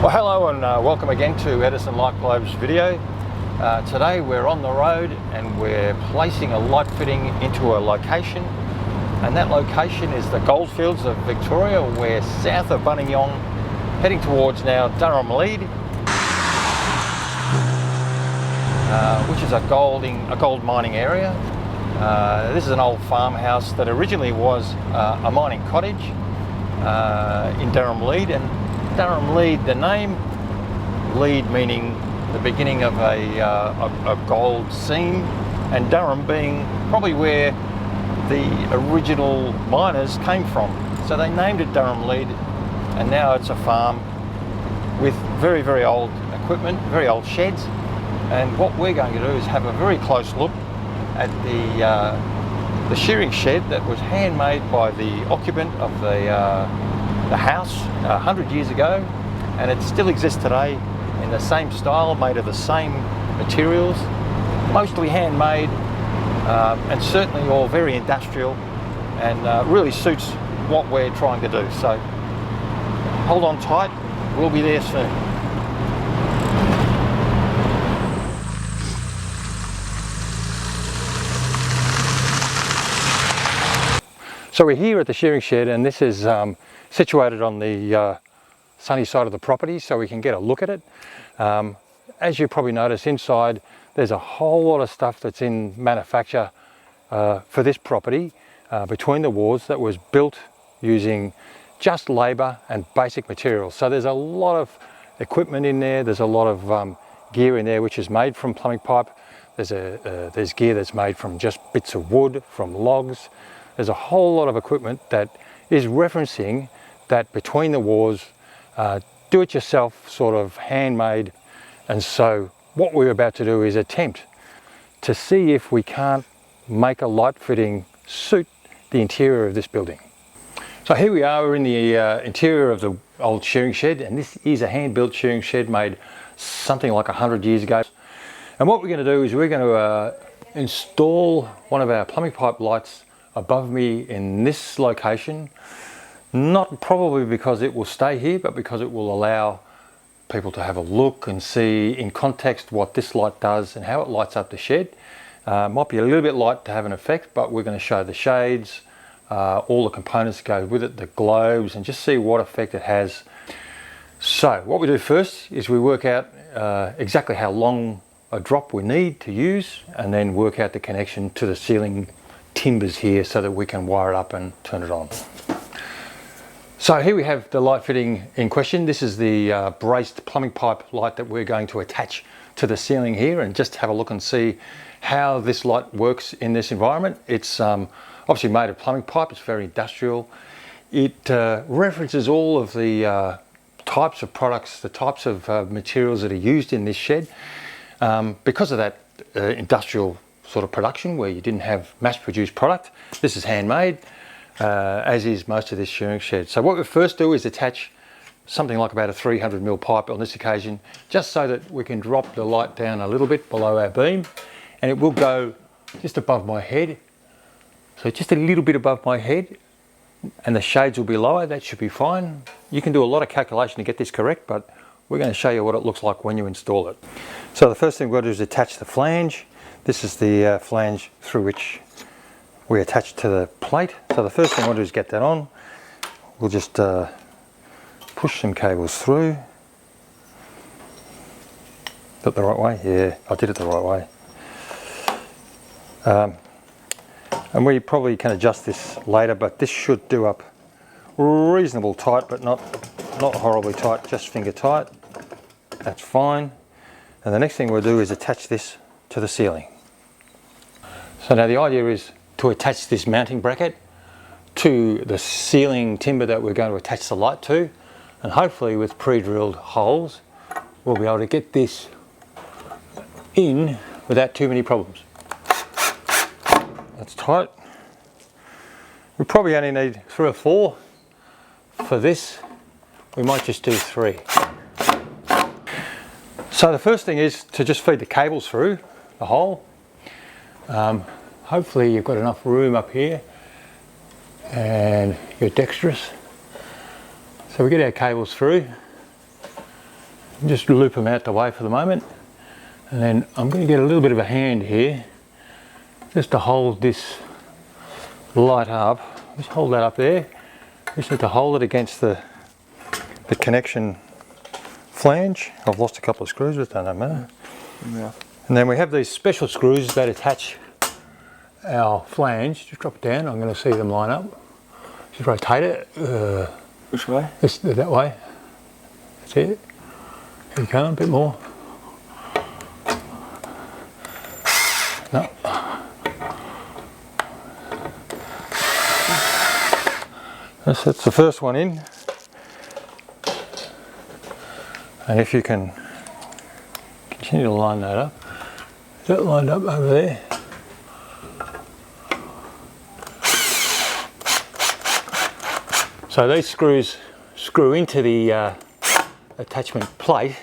Well, hello and welcome again to Edison Light Globe's video. Today we're on the road and we're placing a light fitting into a location, and that location is the goldfields of Victoria. We're south of Ballarat, heading towards now Durham Lead, which is a gold mining area. This is an old farmhouse that originally was a mining cottage in Durham Lead, and Durham Lead, the name, lead meaning the beginning of a gold seam, and Durham being probably where the original miners came from. So they named it Durham Lead, and now it's a farm with very, very old equipment, very old sheds. And what we're going to do is have a very close look at the shearing shed that was handmade by the occupant of the house 100 years ago, and it still exists today in the same style, made of the same materials, mostly handmade, and certainly all very industrial, and really suits what we're trying to do. So hold on tight, we'll be there soon. So we're here at the shearing shed, and this is situated on the sunny side of the property, so we can get a look at it. As you probably notice, inside there's a whole lot of stuff that's in manufacture for this property between the walls, that was built using just labour and basic materials. So there's a lot of equipment in there, there's a lot of gear in there which is made from plumbing pipe. There's gear that's made from just bits of wood, from logs. There's a whole lot of equipment that is referencing that between the walls, do-it-yourself sort of handmade. And so what we're about to do is attempt to see if we can't make a light fitting suit the interior of this building. So here we are, we're in the interior of the old shearing shed, and this is a hand-built shearing shed made something like 100 years ago. And what we're going to do is we're going to install one of our plumbing pipe lights above me in this location, not probably because it will stay here, but because it will allow people to have a look and see in context what this light does and how it lights up the shed. Might be a little bit light to have an effect, but we're going to show the shades, all the components that go with it, the globes, and just see what effect it has. So what we do first is we work out exactly how long a drop we need to use, and then work out the connection to the ceiling timbers here so that we can wire it up and turn it on. So here we have the light fitting in question. This is the braced plumbing pipe light that we're going to attach to the ceiling here, and just have a look and see how this light works in this environment. It's obviously made of plumbing pipe, it's very industrial. It references all of the types of products, the types of materials that are used in this shed. Because of that industrial sort of production where you didn't have mass-produced product, this is handmade, as is most of this shearing shed. So what we first do is attach something like about a 300mm pipe on this occasion, just so that we can drop the light down a little bit below our beam, and it will go just above my head. So just a little bit above my head, and the shades will be lower. That should be fine. You can do a lot of calculation to get this correct, but we're going to show you what it looks like when you install it. So the first thing we've got to do is attach the flange. This is the flange through which we attach to the plate. So the first thing I want to do is get that on. We'll just push some cables through. Got the right way? Yeah, I did it the right way. And we probably can adjust this later, but this should do up reasonable tight, but not horribly tight, just finger tight. That's fine. And the next thing we'll do is attach this to the ceiling. So now the idea is to attach this mounting bracket to the ceiling timber that we're going to attach the light to, and hopefully with pre-drilled holes we'll be able to get this in without too many problems. That's tight. We probably only need 3 or 4 for this. We might just do 3. So the first thing is to just feed the cables through the hole. Hopefully you've got enough room up here and you're dexterous. So we get our cables through, Just loop them out the way for the moment, and then I'm going to get a little bit of a hand here just to hold this light up. Just hold that up there. Just need to hold it against the connection flange. I've lost a couple of screws, but that don't matter. Yeah. And then we have these special screws that attach our flange. Just drop it down. I'm going to see them line up. Just rotate it. Which way? That way. That's it. Here you go, a bit more. No. That's the first one in. And if you can continue to line that up. Is that lined up over there? So these screws screw into the attachment plate,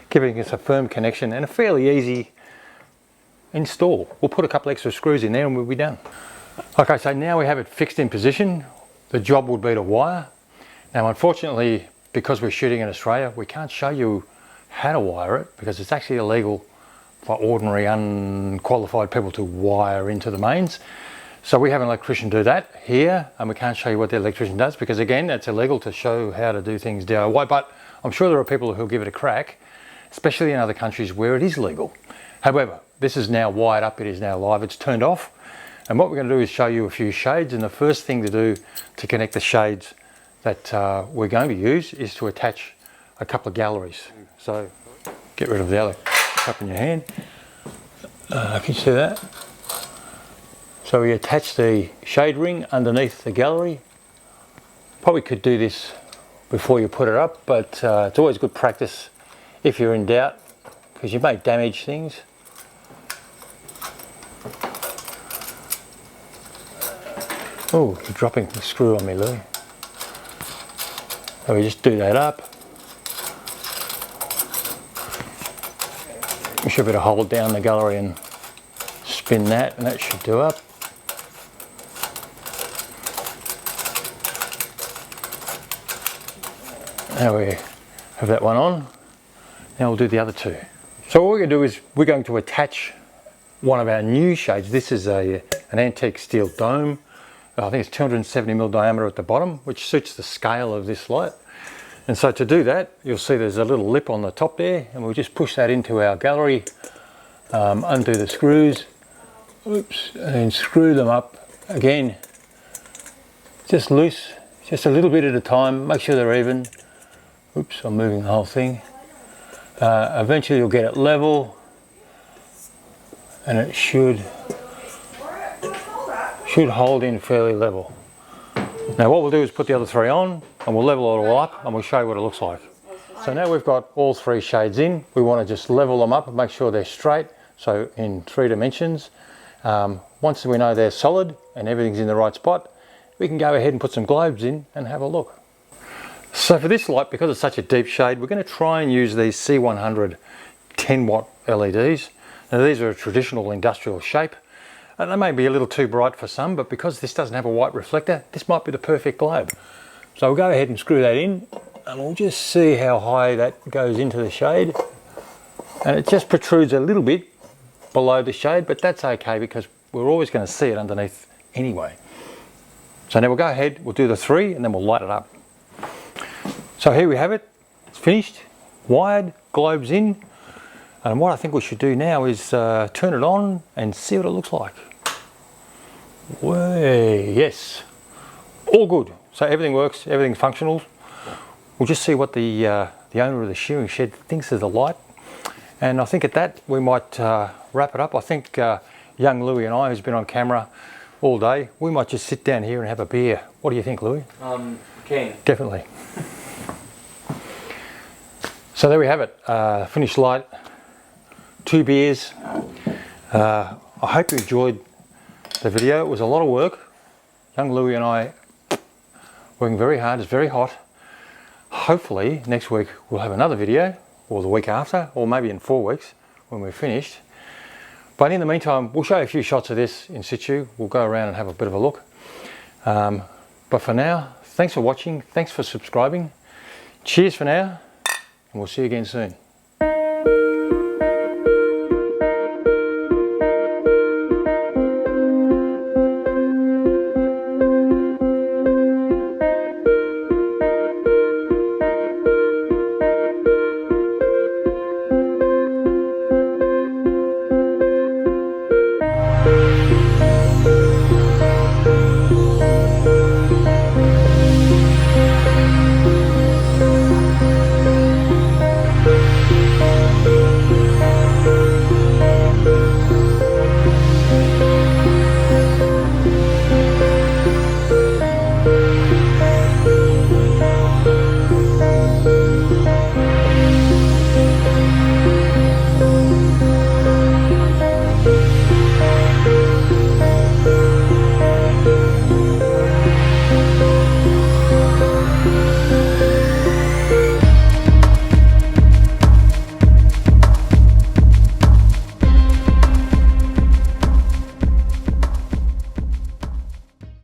giving us a firm connection and a fairly easy install. We'll put a couple extra screws in there and we'll be done. Okay, so now we have it fixed in position. The job would be to wire. Now unfortunately, because we're shooting in Australia, we can't show you how to wire it because it's actually illegal for ordinary unqualified people to wire into the mains. So we have an electrician do that here, and we can't show you what the electrician does because again, it's illegal to show how to do things DIY, but I'm sure there are people who'll give it a crack, especially in other countries where it is legal. However, this is now wired up, it is now live, it's turned off. And what we're going to do is show you a few shades, and the first thing to do to connect the shades that we're going to use is to attach a couple of galleries. So get rid of the other cup in your hand. Can you see that? So we attach the shade ring underneath the gallery. Probably could do this before you put it up, but it's always good practice if you're in doubt because you may damage things. Oh, you're dropping the screw on me, Louis. So we just do that up. We should be able to hold down the gallery and spin that, and that should do up. Now we have that one on. Now we'll do the other two. So what we're going to do is we're going to attach one of our new shades. This is an antique steel dome. I think it's 270mm diameter at the bottom, which suits the scale of this light. And so to do that, you'll see there's a little lip on the top there, and we'll just push that into our gallery, undo the screws, oops, and then screw them up again, just loose, just a little bit at a time, make sure they're even. Oops, I'm moving the whole thing. Eventually you'll get it level, and it should hold in fairly level. Now what we'll do is put the other three on and we'll level it all up and we'll show you what it looks like. So now we've got all three shades in. We want to just level them up and make sure they're straight, so in 3 dimensions. Once we know they're solid and everything's in the right spot, we can go ahead and put some globes in and have a look. So for this light, because it's such a deep shade, we're going to try and use these C100 10-watt LEDs. Now these are a traditional industrial shape. And they may be a little too bright for some, but because this doesn't have a white reflector, this might be the perfect globe. So we'll go ahead and screw that in, and we'll just see how high that goes into the shade. And it just protrudes a little bit below the shade, but that's okay because we're always going to see it underneath anyway. So now we'll go ahead, we'll do the 3, and then we'll light it up. So here we have it, it's finished, wired, globes in. And what I think we should do now is turn it on and see what it looks like. Way, yes, all good. So everything works, everything's functional. We'll just see what the owner of the shearing shed thinks of the light. And I think at that we might wrap it up. I think young Louis and I, who's been on camera all day, we might just sit down here and have a beer. What do you think, Louis? Keen. Definitely. So there we have it, finished light. 2 beers. I hope you enjoyed the video. It was a lot of work. Young Louis and I working very hard. It's very hot. Hopefully next week we'll have another video, or the week after, or maybe in 4 weeks when we're finished. But in the meantime, we'll show you a few shots of this in situ. We'll go around and have a bit of a look. But for now, thanks for watching. Thanks for subscribing. Cheers for now. and we'll see you again soon.